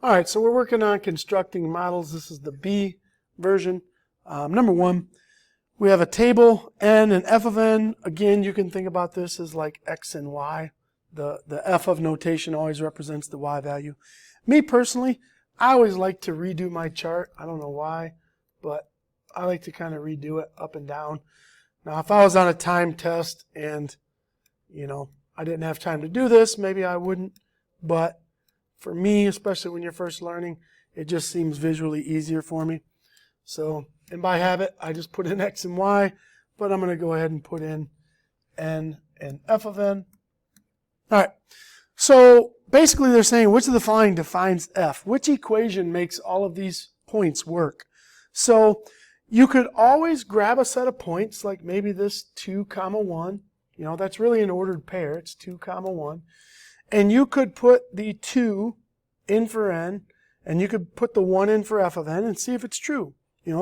All right, so we're working on constructing models. This is the B version. Number one, we have a table, n and f of n. Again, you can think about this as like x and y. The f of notation always represents the y value. Me personally, I always like to redo my chart. I don't know why, but I like to kind of redo it up and down. Now, if I was on a time test and, I didn't have time to do this, maybe I wouldn't. But for me, especially when you're first learning, it just seems visually easier for me. So, and by habit, I just put in x and y, but I'm going to go ahead and put in n and f of n. All right, so basically they're saying which of the following defines f? Which equation makes all of these points work? So you could always grab a set of points, like maybe this 2, 1. That's really an ordered pair. It's 2, 1. And you could put the 2 in for n, and you could put the 1 in for f of n and see if it's true.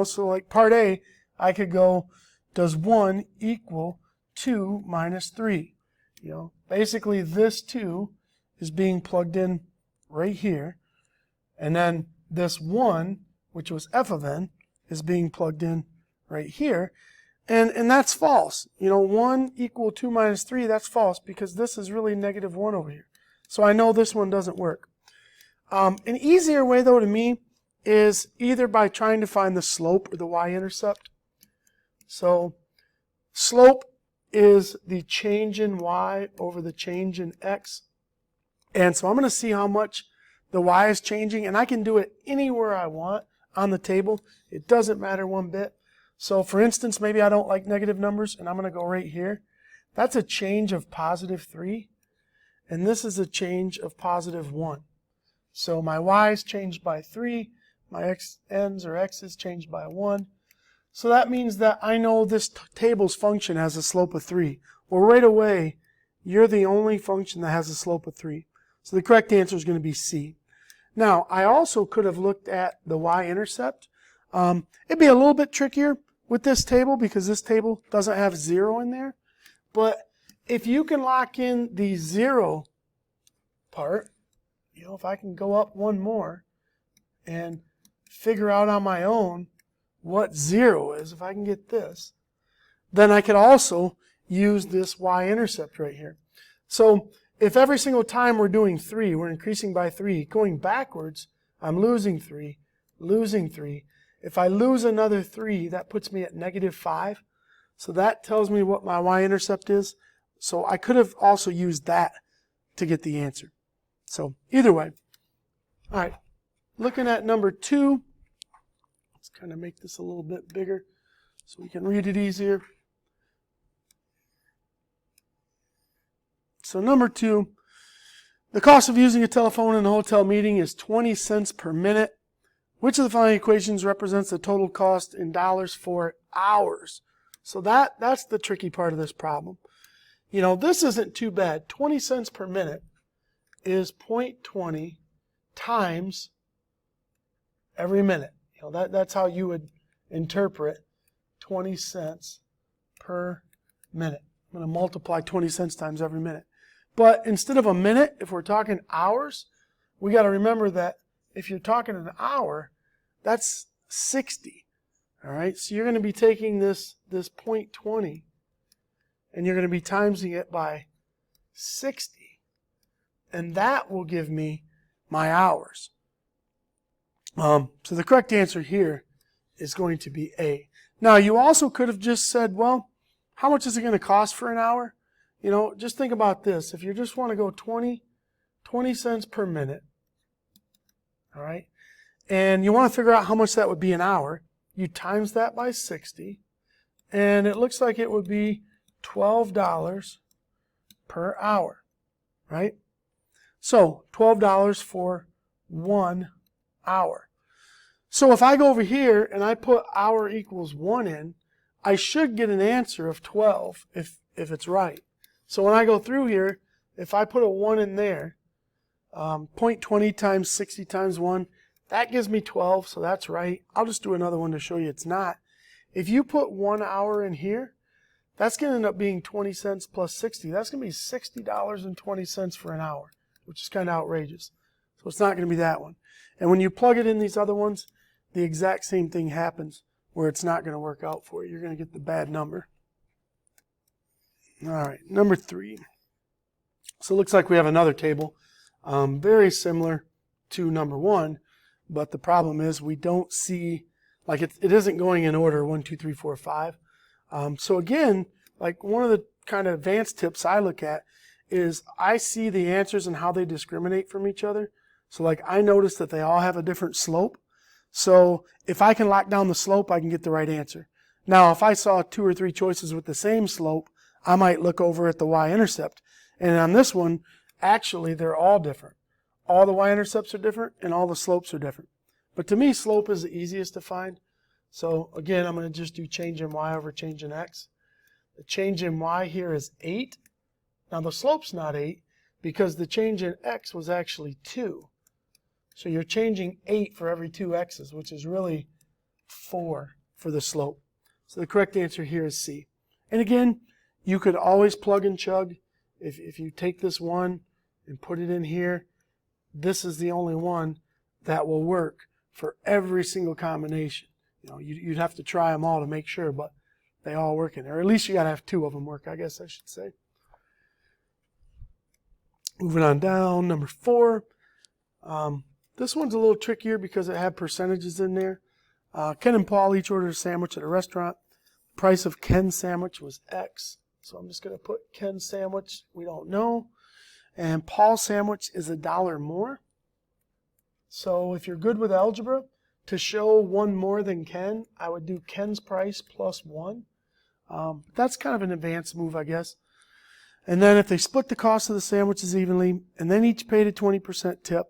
So like part A, I could go, does 1 equal 2 minus 3? Basically this 2 is being plugged in right here. And then this 1, which was f of n, is being plugged in right here. And that's false. 1 equal 2 minus 3, that's false because this is really negative 1 over here. So I know this one doesn't work. An easier way, though, to me is either by trying to find the slope or the y-intercept. So slope is the change in y over the change in x. And so I'm going to see how much the y is changing, and I can do it anywhere I want on the table. It doesn't matter one bit. So for instance, maybe I don't like negative numbers, and I'm going to go right here. That's a change of positive 3. And this is a change of positive 1. So my y is changed by 3. My n's or x's changed by 1. So that means that I know this table's function has a slope of 3. Well, right away, you're the only function that has a slope of 3. So the correct answer is going to be C. Now, I also could have looked at the y-intercept. It'd be a little bit trickier with this table because this table doesn't have 0 in there. But if you can lock in the 0 part, if I can go up one more and figure out on my own what 0 is, if I can get this, then I could also use this y-intercept right here. So if every single time we're doing 3, we're increasing by 3, going backwards, I'm losing 3, losing 3. If I lose another 3, that puts me at negative 5. So that tells me what my y-intercept is. So I could have also used that to get the answer. So either way. All right, looking at number 2. Let's kind of make this a little bit bigger so we can read it easier. So number 2, the cost of using a telephone in a hotel meeting is 20 cents per minute. Which of the following equations represents the total cost in dollars for hours? So that's the tricky part of this problem. This isn't too bad. 20 cents per minute is 0.20 times every minute. That's how you would interpret 20 cents per minute. I'm going to multiply 20 cents times every minute. But instead of a minute, if we're talking hours, we got to remember that if you're talking an hour, that's 60. All right, so you're going to be taking this 0.20 and you're going to be timesing it by 60. And that will give me my hours. So the correct answer here is going to be A. Now, you also could have just said, well, how much is it going to cost for an hour? Just think about this. If you just want to go 20 cents per minute, all right, and you want to figure out how much that would be an hour, you times that by 60, and it looks like it would be $12 per hour, right? So $12 for 1 hour. So if I go over here and I put hour equals 1 in, I should get an answer of 12 if it's right. So when I go through here, if I put a 1 in there, 0.20 times 60 times 1, that gives me 12, so that's right. I'll just do another one to show you it's not. If you put 1 hour in here, that's going to end up being 20 cents plus 60. That's going to be $60.20 for an hour, which is kind of outrageous. So it's not going to be that one. And when you plug it in these other ones, the exact same thing happens where it's not going to work out for you. You're going to get the bad number. All right, number 3. So it looks like we have another table, very similar to number 1, but the problem is we don't see, like it isn't going in order 1, 2, 3, 4, 5. So again, like one of the kind of advanced tips I look at is I see the answers and how they discriminate from each other. So like I notice that they all have a different slope. So if I can lock down the slope, I can get the right answer. Now, if I saw 2 or 3 choices with the same slope, I might look over at the y-intercept. And on this one, actually, they're all different. All the y-intercepts are different, and all the slopes are different. But to me, slope is the easiest to find. So again, I'm going to just do change in y over change in x. The change in y here is 8. Now the slope's not 8 because the change in x was actually 2. So you're changing 8 for every 2 x's, which is really 4 for the slope. So the correct answer here is C. And again, you could always plug and chug. If you take this one and put it in here, this is the only one that will work for every single combination. You know, you'd have to try them all to make sure, but they all work in there. Or at least you got to have 2 of them work, I guess I should say. Moving on down, number 4. This one's a little trickier because it had percentages in there. Ken and Paul each ordered a sandwich at a restaurant. The price of Ken's sandwich was X. So I'm just going to put Ken's sandwich, we don't know. And Paul's sandwich is $1 more. So if you're good with algebra, to show one more than Ken, I would do Ken's price plus 1. That's kind of an advanced move, I guess. And then if they split the cost of the sandwiches evenly, and then each paid a 20% tip,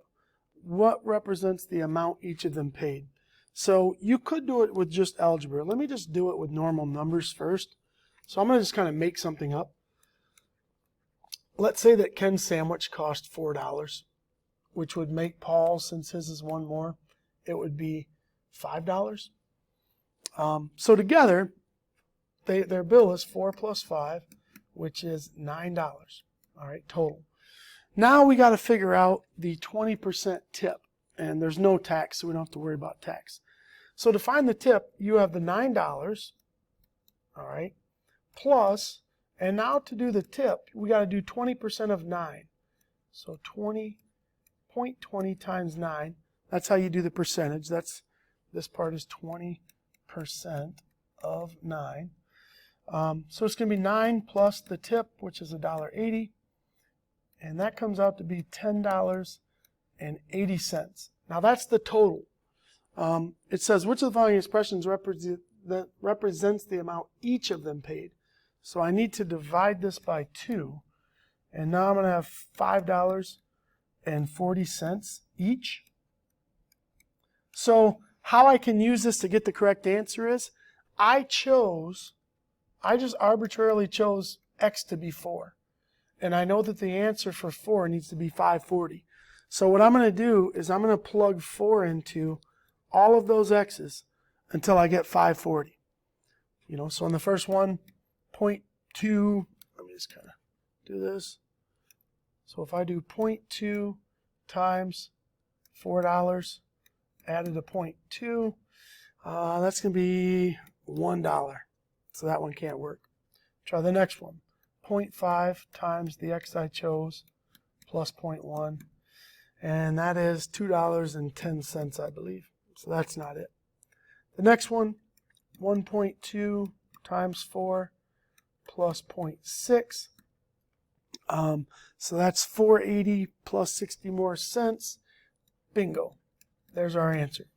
what represents the amount each of them paid? So you could do it with just algebra. Let me just do it with normal numbers first. So I'm going to just kind of make something up. Let's say that Ken's sandwich cost $4, which would make Paul's, since his is 1 more, it would be $5. So together, their bill is 4 plus 5, which is $9. All right, total. Now we got to figure out the 20% tip, and there's no tax, so we don't have to worry about tax. So to find the tip, you have the $9, all right, plus, and now to do the tip, we got to do 20% of 9. So 20.20 times 9. That's how you do the percentage. This part is 20% of 9. So it's going to be 9 plus the tip, which is $1.80. And that comes out to be $10.80. Now that's the total. It says, which of the following expressions represents the amount each of them paid? So I need to divide this by 2. And now I'm going to have $5.40 each. So how I can use this to get the correct answer is, I just arbitrarily chose X to be 4. And I know that the answer for 4 needs to be 540. So what I'm going to do is I'm going to plug 4 into all of those X's until I get 540. You know, so on the first one, 0.2, let me just kind of do this. So if I do 0.2 times $4 added to 0.2, that's going to be $1. So that one can't work. Try the next one. 0.5 times the X I chose plus 0.1. And that is $2.10, I believe. So that's not it. The next one, 1.2 times 4 plus 0.6. So that's $4.80 plus 60 more cents. Bingo. There's our answer.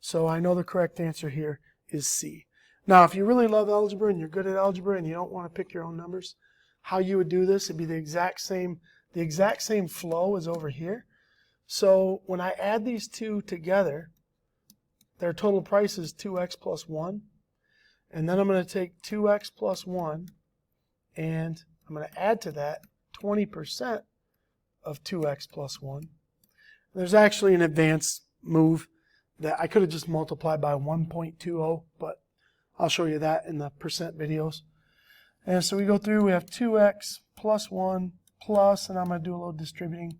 So I know the correct answer here is C. Now, if you really love algebra and you're good at algebra and you don't want to pick your own numbers, how you would do this would be the exact same flow as over here. So when I add these two together, their total price is 2x plus 1. And then I'm going to take 2x plus 1 and I'm going to add to that 20% of 2x plus 1. There's actually an advanced move that I could have just multiplied by 1.20, but I'll show you that in the percent videos. And so we go through, we have 2x plus 1 plus, and I'm going to do a little distributing,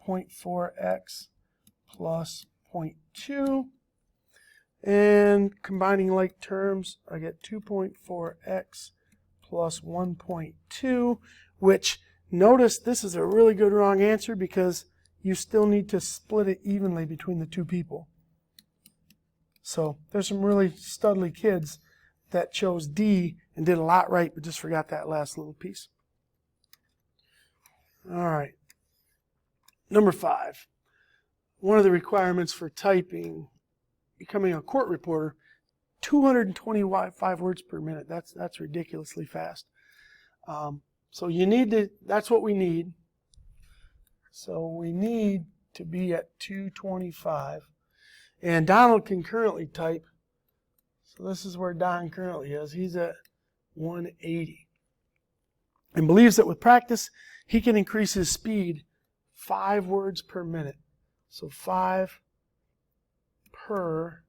0.4x plus 0.2. And combining like terms, I get 2.4x plus 1.2, which, notice this is a really good wrong answer because you still need to split it evenly between the two people. So there's some really studly kids that chose D and did a lot right, but just forgot that last little piece. All right. Number 5. One of the requirements for becoming a court reporter, 225 words per minute. That's ridiculously fast. So you need to, that's what we need. So we need to be at 225. And Donald can currently type. So this is where Don currently is. He's at 180. And believes that with practice, he can increase his speed 5 words per minute. So 5 per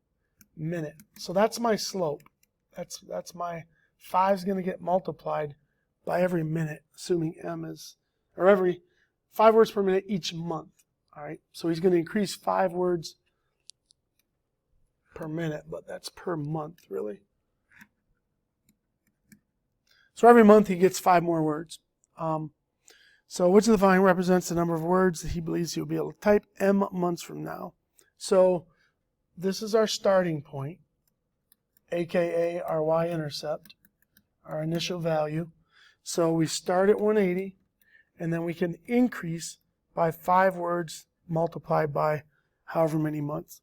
minute. So that's my slope. That's my 5 is going to get multiplied by every minute, assuming M is, or every 5 words per minute each month. All right. So he's going to increase 5 words per minute, but that's per month, really. So every month he gets 5 more words. So which of the following represents the number of words that he believes he'll be able to type M months from now? So this is our starting point, aka our y-intercept, our initial value. So we start at 180, and then we can increase by 5 words multiplied by however many months.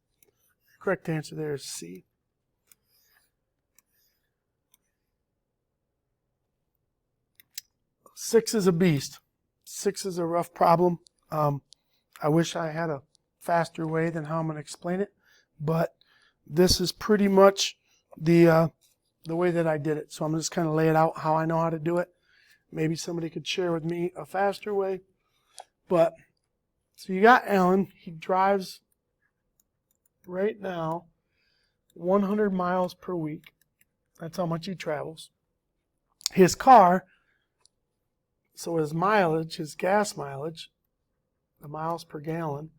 Correct answer there is C. Six is a beast. 6 is a rough problem. I wish I had a faster way than how I'm going to explain it, but this is pretty much the way that I did it. So I'm just kind of lay it out how I know how to do it. Maybe somebody could share with me a faster way. But so you got Alan. He drives right now 100 miles per week. That's how much he travels. His car, so his mileage, his gas mileage, the miles per gallon,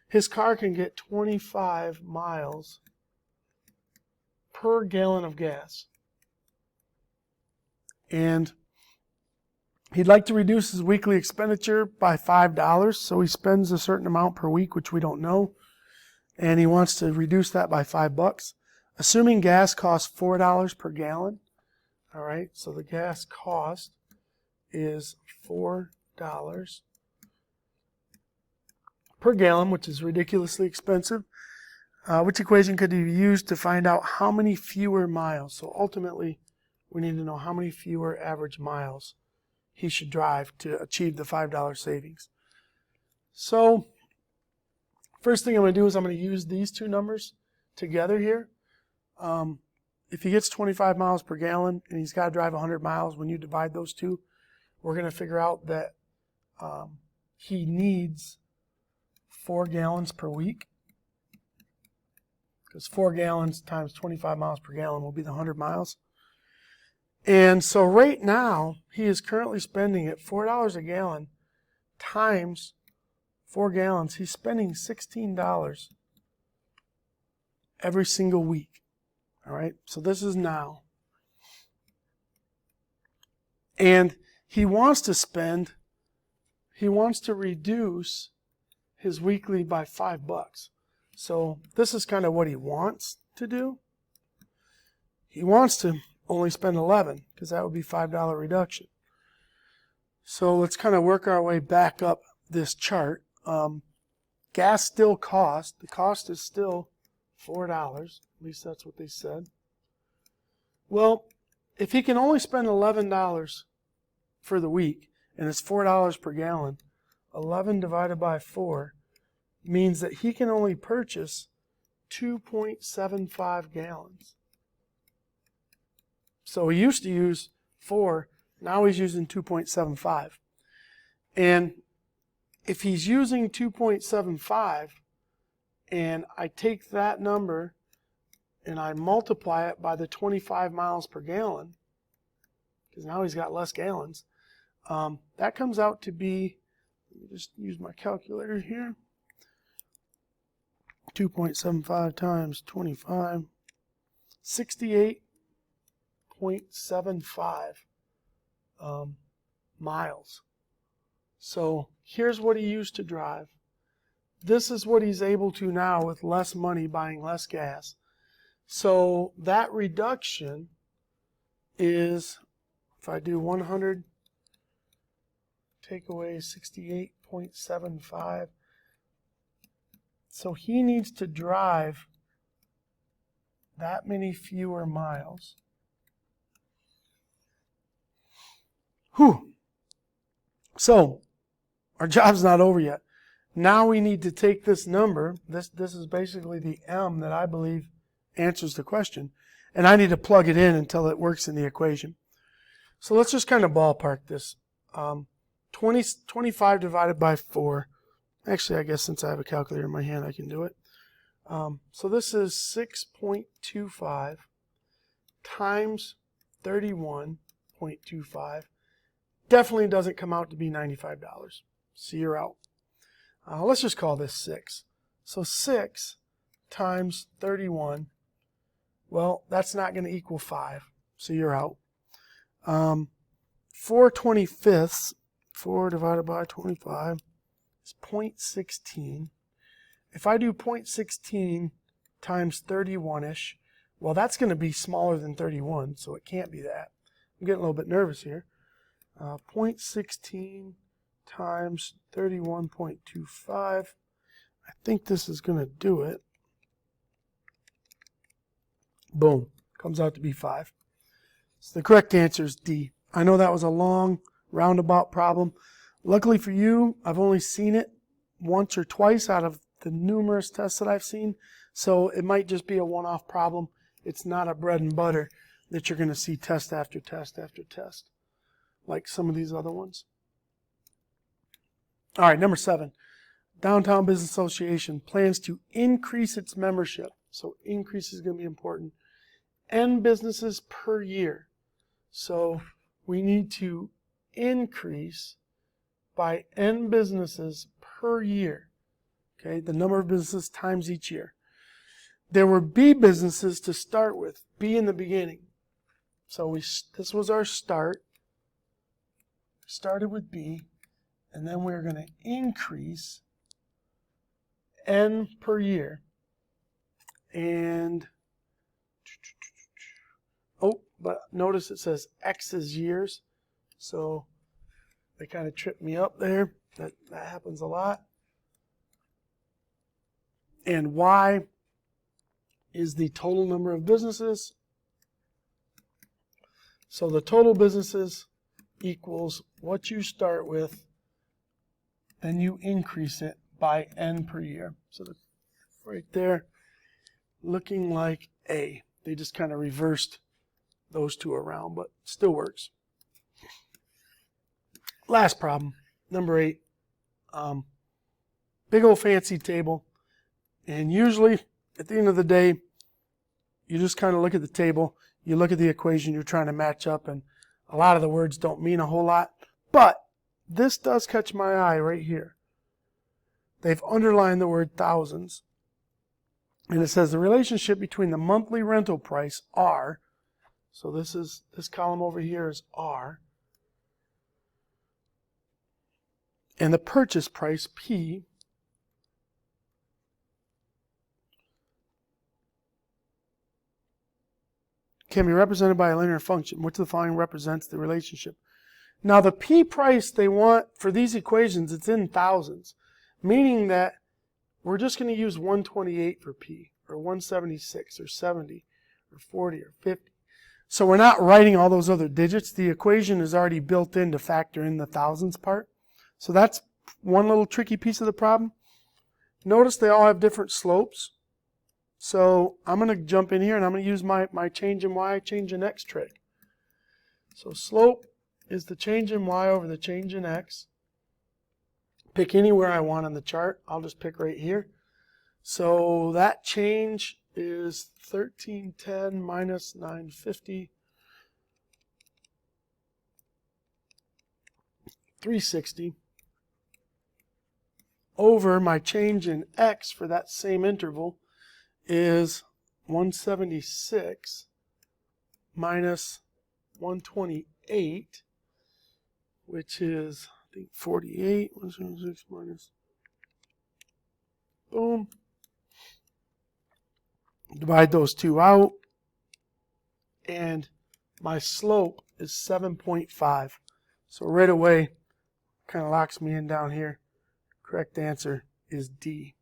his car can get 25 miles per gallon of gas. And he'd like to reduce his weekly expenditure by $5, so he spends a certain amount per week, which we don't know. And he wants to reduce that by $5. Assuming gas costs $4 per gallon. All right, so the gas cost is $4 per gallon, which is ridiculously expensive. Which equation could be used to find out how many fewer miles? So ultimately, we need to know how many fewer average miles he should drive to achieve the $5 savings. So first thing I'm going to do is I'm going to use these two numbers together here. If he gets 25 miles per gallon and he's got to drive 100 miles, when you divide those two, we're going to figure out that he needs 4 gallons per week. Because 4 gallons times 25 miles per gallon will be the 100 miles. And so right now, he is currently spending at $4 a gallon times 4 gallons. He's spending $16 every single week. All right, so this is now. And he wants to reduce his weekly by $5. So this is kind of what he wants to do. He wants to only spend $11 because that would be $5 reduction. So let's kind of work our way back up this chart. Gas still costs. The cost is still $4. At least that's what they said. Well, if he can only spend $11 for the week and it's $4 per gallon, 11 divided by 4 means that he can only purchase 2.75 gallons. So he used to use 4, now he's using 2.75. And if he's using 2.75 and I take that number and I multiply it by the 25 miles per gallon, because now he's got less gallons, that comes out to be Let me just use my calculator here. 2.75 times 25, 68.75 miles. So here's what he used to drive. This is what he's able to now with less money, buying less gas. So that reduction is, if I do 100, take away 68.75. So he needs to drive that many fewer miles. Whew. So our job's not over yet. Now we need to take this number. This is basically the M that I believe answers the question. And I need to plug it in until it works in the equation. So let's just kind of ballpark this. 25 divided by 4. Actually, I guess since I have a calculator in my hand, I can do it. So this is 6.25 times 31.25. Definitely doesn't come out to be $95. So you're out. Let's just call this 6. So 6 times 31, well, that's not going to equal 5. So you're out. 4/25, 4 divided by 25 is 0.16. If I do 0.16 times 31-ish, well, that's going to be smaller than 31, so it can't be that. I'm getting a little bit nervous here. 0.16 times 31.25. I think this is going to do it. Boom. Comes out to be 5. So the correct answer is D. I know that was a long, roundabout problem. Luckily for you, I've only seen it once or twice out of the numerous tests that I've seen. So it might just be a one-off problem. It's not a bread and butter that you're going to see test after test after test, like some of these other ones. All right, number 7. Downtown Business Association plans to increase its membership. So increase is going to be important. N businesses per year. So we need to increase by N businesses per year. Okay, the number of businesses times each year. There were B businesses to start with, B in the beginning. So this was our start. Started with B, and then we're going to increase N per year. And, oh, but notice it says X is years. So they kind of tripped me up there. That happens a lot. And Y is the total number of businesses. So the total businesses equals what you start with, then you increase it by N per year. So right there, looking like A. They just kind of reversed those two around, but still works. Last problem, number 8. Big old fancy table. And usually, at the end of the day, you just kind of look at the table, you look at the equation you're trying to match up, and a lot of the words don't mean a whole lot. But this does catch my eye right here. They've underlined the word thousands. And it says the relationship between the monthly rental price, R, so this column over here is R, and the purchase price, P, can be represented by a linear function. Which of the following represents the relationship? Now the P price they want for these equations, it's in thousands, meaning that we're just going to use 128 for P, or 176, or 70, or 40, or 50. So we're not writing all those other digits. The equation is already built in to factor in the thousands part. So that's one little tricky piece of the problem. Notice they all have different slopes. So I'm going to jump in here and I'm going to use my change in Y, change in X trick. So slope is the change in Y over the change in X. Pick anywhere I want on the chart. I'll just pick right here. So that change is 1310 minus 950. 360. over my change in x for that same interval is 176 minus 128, which is, I think, 48. 176 minus, boom. Divide those two out, and my slope is 7.5. So right away, kind of locks me in down here. Correct answer is D.